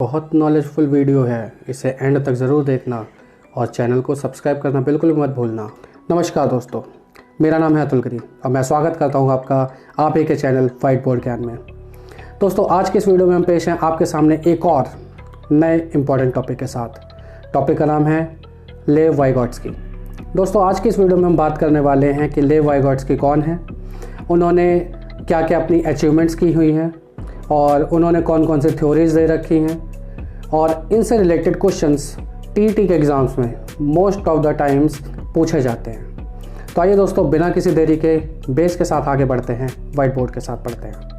बहुत knowledgeful video है, इसे एंड तक ज़रूर देखना और चैनल को सब्सक्राइब करना बिल्कुल भी मत भूलना। नमस्कार दोस्तों, मेरा नाम है अतुल गिरी और मैं स्वागत करता हूं आपका आप एक चैनल व्हाइट बोर्ड ज्ञान में। दोस्तों, आज के इस वीडियो में हम पेश हैं आपके सामने एक और नए इम्पॉर्टेंट टॉपिक के साथ। टॉपिक का नाम है लेव वाइगोट्स्की। दोस्तों, आज की इस वीडियो में हम बात करने वाले हैं कि लेव वाइगोट्स्की कौन है, उन्होंने क्या क्या अपनी अचीवमेंट्स की हुई हैं और उन्होंने कौन कौन सी थ्योरीज दे रखी हैं और इनसे रिलेटेड क्वेश्चंस टीईटी के एग्ज़ाम्स में मोस्ट ऑफ द टाइम्स पूछे जाते हैं। तो आइए दोस्तों, बिना किसी देरी के बेस के साथ आगे बढ़ते हैं, व्हाइट बोर्ड के साथ पढ़ते हैं।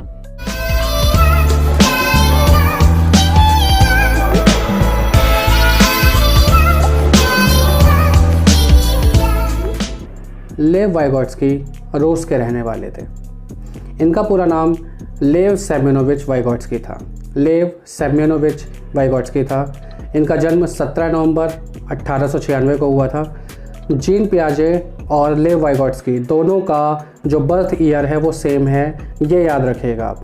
लेव वाइगोट्स्की रूस के रहने वाले थे। इनका पूरा नाम लेव सेम्योनोविच वाइगोट्स्की था। लेव सेम्योनोविच वाइगोट्स्की था। इनका जन्म 17 नवंबर 1896 को हुआ था। जीन पियाजे और लेव वाइगोट्स्की दोनों का जो बर्थ ईयर है वो सेम है, ये याद रखिएगा आप।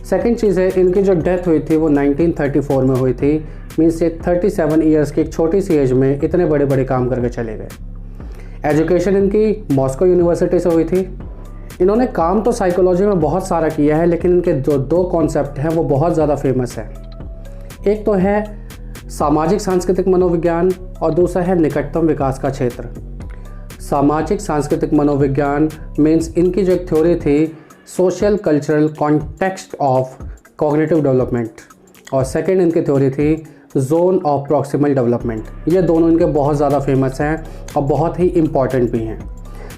सेकंड चीज़ है, इनकी जो डेथ हुई थी वो 1934 में हुई थी। मीन्स ये 37 ईयर्स की एक छोटी सी एज में इतने बड़े बड़े काम करके चले गए। एजुकेशन इनकी मॉस्को यूनिवर्सिटी से हुई थी। इन्होंने काम तो साइकोलॉजी में बहुत सारा किया है, लेकिन इनके जो दो कॉन्सेप्ट हैं वो बहुत ज़्यादा फेमस है। एक तो है सामाजिक सांस्कृतिक मनोविज्ञान और दूसरा है निकटतम विकास का क्षेत्र। सामाजिक सांस्कृतिक मनोविज्ञान मीन्स इनकी जो एक थ्योरी थी social cultural context of cognitive development, और सेकेंड इनकी थ्योरी थी जोन ऑफ प्रॉक्सिमल डेवलपमेंट। ये दोनों इनके बहुत ज़्यादा फेमस हैं और बहुत ही इम्पॉर्टेंट भी हैं।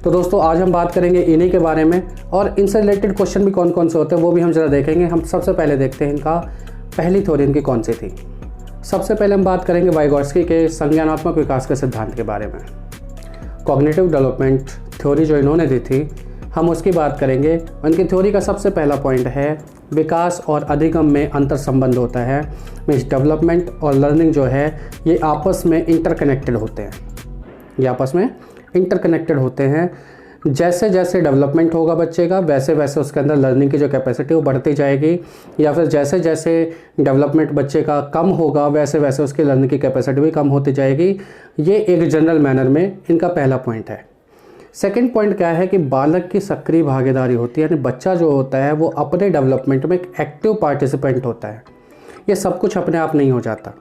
तो दोस्तों, आज हम बात करेंगे इन्हीं के बारे में और इनसे रिलेटेड क्वेश्चन भी कौन कौन से होते हैं वो भी हम ज़रा देखेंगे। हम सबसे पहले देखते हैं इनका पहली थ्योरी इनकी कौन सी थी। सबसे पहले हम बात करेंगे वाइगोट्स्की के संज्ञानात्मक विकास के सिद्धांत के बारे में। कॉग्निटिव डेवलपमेंट थ्योरी जो इन्होंने दी थी, हम उसकी बात करेंगे। उनकी थ्योरी का सबसे पहला पॉइंट है विकास और अधिगम में अंतर संबंध होता है। मीन्स डेवलपमेंट और लर्निंग जो है ये आपस में इंटरकनेक्टेड होते हैं। ये आपस में इंटरकनेक्टेड होते हैं। जैसे जैसे डेवलपमेंट होगा बच्चे का, वैसे वैसे उसके अंदर लर्निंग की जो कैपेसिटी वो बढ़ती जाएगी, या फिर जैसे जैसे डेवलपमेंट बच्चे का कम होगा वैसे वैसे उसकी लर्निंग की कैपेसिटी भी कम होती जाएगी। ये एक जनरल मैनर में इनका पहला पॉइंट है। सेकंड पॉइंट क्या है कि बालक की सक्रिय भागीदारी होती है, यानी बच्चा जो होता है वो अपने डेवलपमेंट में एक एक्टिव पार्टिसिपेंट होता है। ये सब कुछ अपने आप नहीं हो जाता।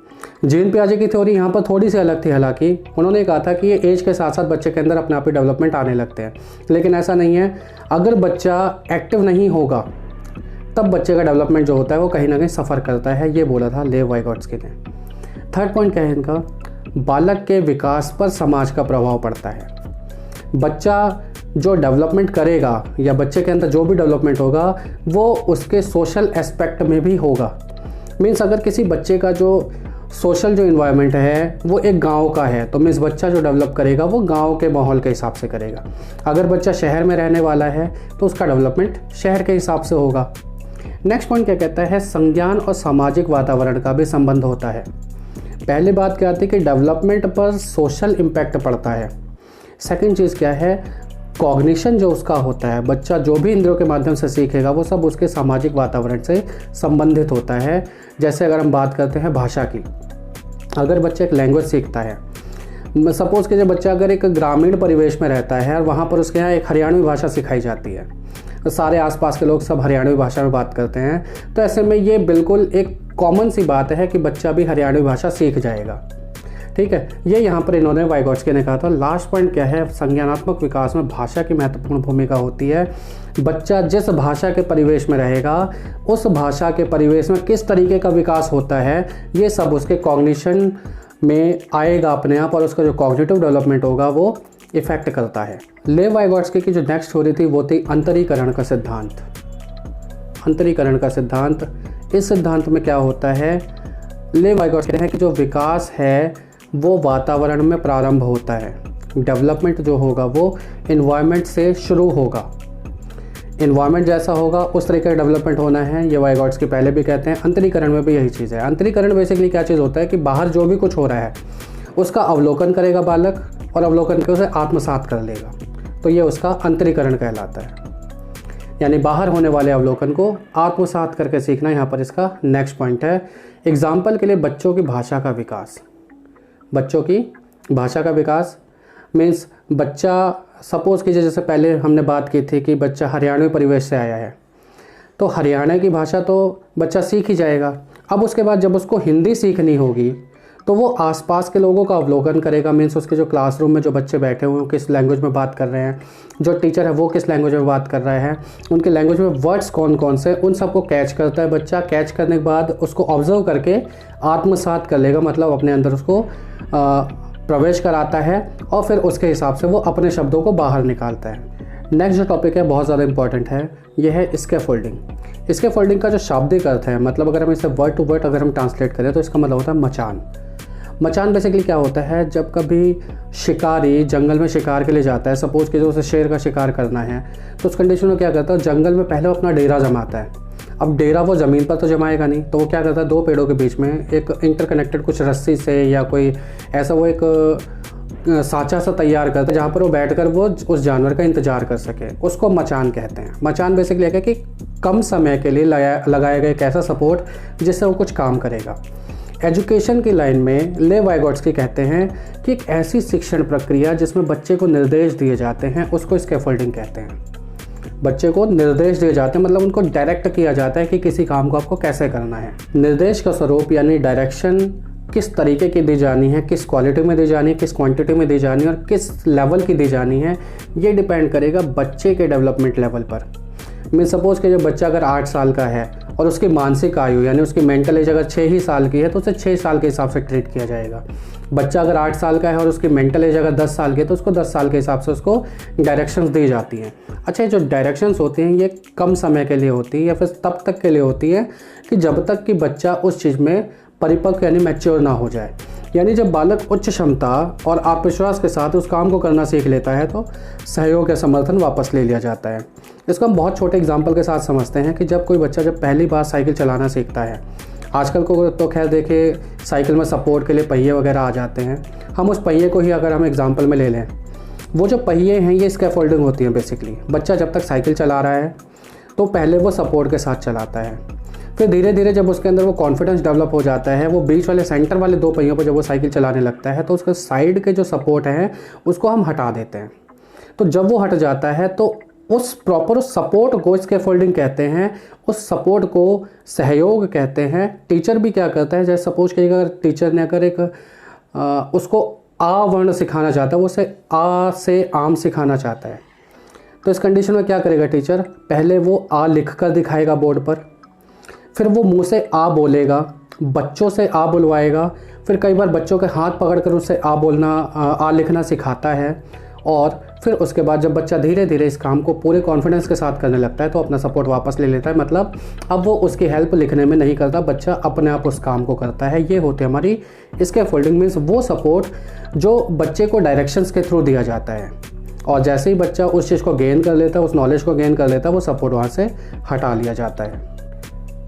जीन पियाजे की थ्योरी यहाँ पर थोड़ी सी अलग थी। हालांकि उन्होंने कहा था कि ये एज के साथ साथ बच्चे के अंदर अपने आप ही डेवलपमेंट आने लगते हैं, लेकिन ऐसा नहीं है। अगर बच्चा एक्टिव नहीं होगा तब बच्चे का डेवलपमेंट जो होता है वो कहीं ना कहीं सफ़र करता है। ये बोला था लेव वाइगोट्स्की ने। थर्ड पॉइंट क्या है इनका, बालक के विकास पर समाज का प्रभाव पड़ता है। बच्चा जो डेवलपमेंट करेगा या बच्चे के अंदर जो भी डेवलपमेंट होगा वो उसके सोशल एस्पेक्ट में भी होगा। मीन्स अगर किसी बच्चे का जो सोशल जो इन्वायरमेंट है वो एक गांव का है, तो मीन्स बच्चा जो डेवलप करेगा वो गांव के माहौल के हिसाब से करेगा। अगर बच्चा शहर में रहने वाला है तो उसका डेवलपमेंट शहर के हिसाब से होगा। नेक्स्ट पॉइंट क्या कहता है, संज्ञान और सामाजिक वातावरण का भी संबंध होता है। पहली बात क्या आती है कि डेवलपमेंट पर सोशल इम्पैक्ट पड़ता है। सेकेंड चीज़ क्या है, कॉग्निशन जो उसका होता है, बच्चा जो भी इंद्रियों के माध्यम से सीखेगा वो सब उसके सामाजिक वातावरण से संबंधित होता है। जैसे अगर हम बात करते हैं भाषा की, अगर बच्चा एक लैंग्वेज सीखता है, सपोज़ कीजिए बच्चा अगर एक ग्रामीण परिवेश में रहता है और वहाँ पर उसके यहाँ एक हरियाणवी भाषा सिखाई जाती है, तो सारे आसपास के लोग सब हरियाणवी भाषा में बात करते हैं, तो ऐसे में ये बिल्कुल एक कॉमन सी बात है कि बच्चा भी हरियाणवी भाषा सीख जाएगा। ठीक है, ये यहाँ पर इन्होंने वाइगोट्स्की ने कहा था। लास्ट पॉइंट क्या है, संज्ञानात्मक विकास में भाषा की महत्वपूर्ण भूमिका होती है। बच्चा जिस भाषा के परिवेश में रहेगा उस भाषा के परिवेश में किस तरीके का विकास होता है ये सब उसके कॉग्निशन में आएगा अपने आप, और उसका जो कॉग्निटिव डेवलपमेंट होगा वो इफेक्ट करता है। लेव वाइगोट्स्की की जो नेक्स्ट थ्योरी थी वो थी अंतरीकरण का सिद्धांत। अंतरीकरण का सिद्धांत, इस सिद्धांत में क्या होता है, लेव वाइगोट्स्की कहते हैं कि जो विकास है वो वातावरण में प्रारंभ होता है। डेवलपमेंट जो होगा वो इन्वायरमेंट से शुरू होगा। इन्वायरमेंट जैसा होगा उस तरीके का डेवलपमेंट होना है। ये वाइगोट्स्की पहले भी कहते हैं। अंतरीकरण में भी यही चीज़ है। अंतरीकरण बेसिकली क्या चीज़ होता है कि बाहर जो भी कुछ हो रहा है उसका अवलोकन करेगा बालक और अवलोकन करके उसे आत्मसात कर लेगा, तो ये उसका अंतरीकरण कहलाता है। यानी बाहर होने वाले अवलोकन को आत्मसात करके सीखना यहाँ पर इसका नेक्स्ट पॉइंट है। एग्जाम्पल के लिए बच्चों की भाषा का विकास। बच्चों की भाषा का विकास मीन्स बच्चा, सपोज़ कीजिए जैसे पहले हमने बात की थी कि बच्चा हरियाणवी परिवेश से आया है, तो हरियाणा की भाषा तो बच्चा सीख ही जाएगा। अब उसके बाद जब उसको हिंदी सीखनी होगी तो वो आसपास के लोगों का अवलोकन करेगा, मीन्स उसके जो क्लासरूम में जो बच्चे बैठे हुए हैं किस लैंग्वेज में बात कर रहे हैं, जो टीचर है वो किस लैंग्वेज में बात कर रहे हैं, उनके लैंग्वेज में वर्ड्स कौन कौन से, उन सबको कैच करता है बच्चा। कैच करने के बाद उसको ऑब्जर्व करके आत्मसात कर लेगा, मतलब अपने अंदर उसको प्रवेश कराता है और फिर उसके हिसाब से वो अपने शब्दों को बाहर निकालता है। नेक्स्ट जो टॉपिक है बहुत ज़्यादा इंपॉर्टेंट है, ये है स्कैफोल्डिंग। स्कैफोल्डिंग का जो शाब्दिक अर्थ है, मतलब अगर हम इसे वर्ड टू वर्ड अगर हम ट्रांसलेट करें तो इसका मतलब होता है मचान। मचान बेसिकली क्या होता है, जब कभी शिकारी जंगल में शिकार के लिए जाता है, सपोज़ कि जो उसे शेर का शिकार करना है, तो उस कंडीशन में क्या करता है, जंगल में पहले वो अपना डेरा जमाता है। अब डेरा वो ज़मीन पर तो जमाएगा नहीं, तो वो क्या करता है, दो पेड़ों के बीच में एक इंटरकनेक्टेड कुछ रस्सी से या कोई ऐसा वो एक साँचा सा तैयार करता है जहाँ पर वो बैठकर वो उस जानवर का इंतजार कर सके, उसको मचान कहते हैं। मचान बेसिकली है कि कम समय के लिए लगाया गया एक ऐसा सपोर्ट जिससे वो कुछ काम करेगा। एजुकेशन की लाइन में लेव वाइगोट्स्की कहते हैं कि एक ऐसी शिक्षण प्रक्रिया जिसमें बच्चे को निर्देश दिए जाते हैं उसको स्कैफोल्डिंग कहते हैं। बच्चे को निर्देश दिए जाते हैं मतलब उनको डायरेक्ट किया जाता है कि किसी काम को आपको कैसे करना है। निर्देश का स्वरूप यानी डायरेक्शन किस तरीके की दी जानी है, किस क्वालिटी में दी जानी है, किस क्वांटिटी में दी जानी है और किस लेवल की दी जानी है, ये डिपेंड करेगा बच्चे के डेवलपमेंट लेवल पर। मैं सपोज़ कि जब बच्चा अगर 8 साल का है और उसकी मानसिक आयु यानी उसकी मेंटल एज अगर 6 ही साल की है तो उसे 6 साल के हिसाब से ट्रीट किया जाएगा। बच्चा अगर 8 साल का है और उसकी मेंटल एज अगर 10 साल की है तो उसको 10 साल के हिसाब से उसको डायरेक्शंस दी जाती हैं। अच्छा, ये जो डायरेक्शंस होती हैं ये कम समय के लिए होती है या फिर तब तक के लिए होती है कि जब तक कि बच्चा उस चीज़ में परिपक्व यानी मैच्योर ना हो जाए। यानी जब बालक उच्च क्षमता और आत्मविश्वास के साथ उस काम को करना सीख लेता है तो सहयोग या समर्थन वापस ले लिया जाता है। इसको हम बहुत छोटे एग्जाम्पल के साथ समझते हैं कि जब कोई बच्चा जब पहली बार साइकिल चलाना सीखता है, आजकल को तो खैर देखिए साइकिल में सपोर्ट के लिए पहिए वगैरह आ जाते हैं, हम उस पहिए को ही अगर हम एग्जाम्पल में ले लें, वो जो पहिए हैं ये स्कैफोल्डिंग होती है बेसिकली। बच्चा जब तक साइकिल चला रहा है तो पहले वो सपोर्ट के साथ चलाता है, फिर धीरे धीरे जब उसके अंदर वो कॉन्फिडेंस डेवलप हो जाता है, वो बीच वाले सेंटर वाले 2 पहियों पर जब वो साइकिल चलाने लगता है तो उसके साइड के जो सपोर्ट हैं उसको हम हटा देते हैं। तो जब वो हट जाता है तो उस प्रॉपर सपोर्ट को स्कैफोल्डिंग कहते हैं, उस सपोर्ट को सहयोग कहते हैं। टीचर भी क्या करता है, जैसे सपोज कि अगर टीचर ने अगर एक उसको आ वर्ण सिखाना चाहता है, वो उसे आ से आम सिखाना चाहता है, तो इस कंडीशन में क्या करेगा टीचर, पहले वो आ लिख कर दिखाएगा बोर्ड पर, फिर वो मुंह से आ बोलेगा, बच्चों से आ बुलवाएगा, फिर कई बार बच्चों के हाथ पकड़कर उससे आ बोलना आ लिखना सिखाता है और फिर उसके बाद जब बच्चा धीरे धीरे इस काम को पूरे कॉन्फिडेंस के साथ करने लगता है तो अपना सपोर्ट वापस ले लेता है। मतलब अब वो उसकी हेल्प लिखने में नहीं करता, बच्चा अपने आप उस काम को करता है। ये होती है हमारी स्कैफोल्डिंग, मीन्स वो सपोर्ट जो बच्चे को डायरेक्शंस के थ्रू दिया जाता है और जैसे ही बच्चा उस चीज़ को गेन कर लेता है, उस नॉलेज को गेन कर लेता है, वो सपोर्ट वहाँ से हटा लिया जाता है।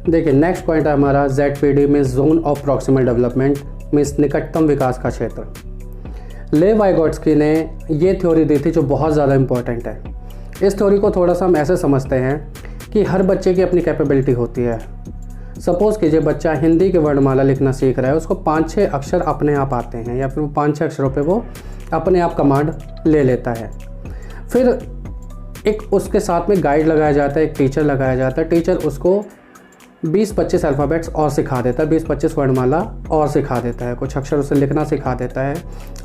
देखिए नेक्स्ट पॉइंट है हमारा ZPD means zone of proximal development, means निकटतम विकास का क्षेत्र। लेव वाइगोट्स्की ने ये थ्योरी दी थी जो बहुत ज़्यादा इंपॉर्टेंट है। इस थ्योरी को थोड़ा सा हम ऐसे समझते हैं कि हर बच्चे की अपनी कैपेबिलिटी होती है। सपोज़ कीजिए बच्चा हिंदी के वर्णमाला लिखना सीख रहा है, उसको 5-6 अक्षर अपने आप आते हैं या फिर 5-6 अक्षरों पे वो अपने आप कमांड ले लेता है। फिर एक उसके साथ में गाइड लगाया जाता है, एक टीचर लगाया जाता है, टीचर उसको 20-25 अल्फ़ाबेट्स और सिखा देता है, 20-25 वर्णमाला और सिखा देता है, कुछ अक्षर उसे लिखना सिखा देता है।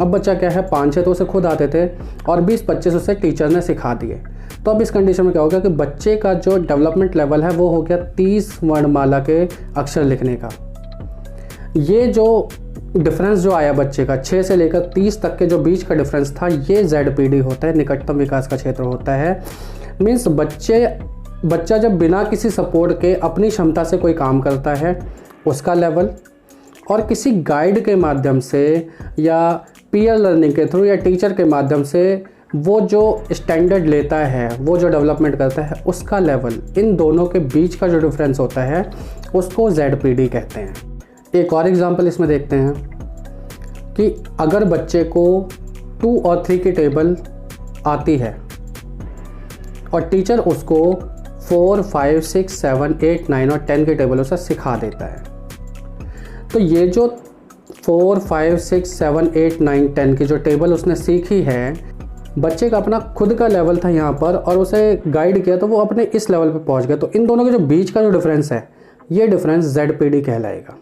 अब बच्चा क्या है 5-6 तो उसे खुद आते थे और 20-25 उसे टीचर ने सिखा दिए। तो अब इस कंडीशन में क्या हो गया कि बच्चे का जो डेवलपमेंट लेवल है वो हो गया 30 वर्णमाला के अक्षर लिखने का। ये जो डिफरेंस जो आया बच्चे का 6 से लेकर 30 तक के जो बीच का डिफरेंस था, ये ZPD होता है, निकटतम विकास का क्षेत्र होता है। मीन्स बच्चा जब बिना किसी सपोर्ट के अपनी क्षमता से कोई काम करता है उसका लेवल, और किसी गाइड के माध्यम से या पीयर लर्निंग के थ्रू या टीचर के माध्यम से वो जो स्टैंडर्ड लेता है, वो जो डेवलपमेंट करता है उसका लेवल, इन दोनों के बीच का जो डिफरेंस होता है उसको ZPD कहते हैं। एक और एग्जांपल इसमें देखते हैं कि अगर बच्चे को 2 और 3 की टेबल आती है और टीचर उसको 4, 5, 6, 7, 8, 9 और 10 के टेबल उसे सिखा देता है। तो ये जो 4, 5, 6, 7, 8, 9, 10 की जो टेबल उसने सीखी है, बच्चे का अपना खुद का लेवल था यहाँ पर और उसे गाइड किया तो वो अपने इस लेवल पे पहुँच गया। तो इन दोनों के जो बीच का जो डिफरेंस है, ये डिफरेंस ZPD कहलाएगा।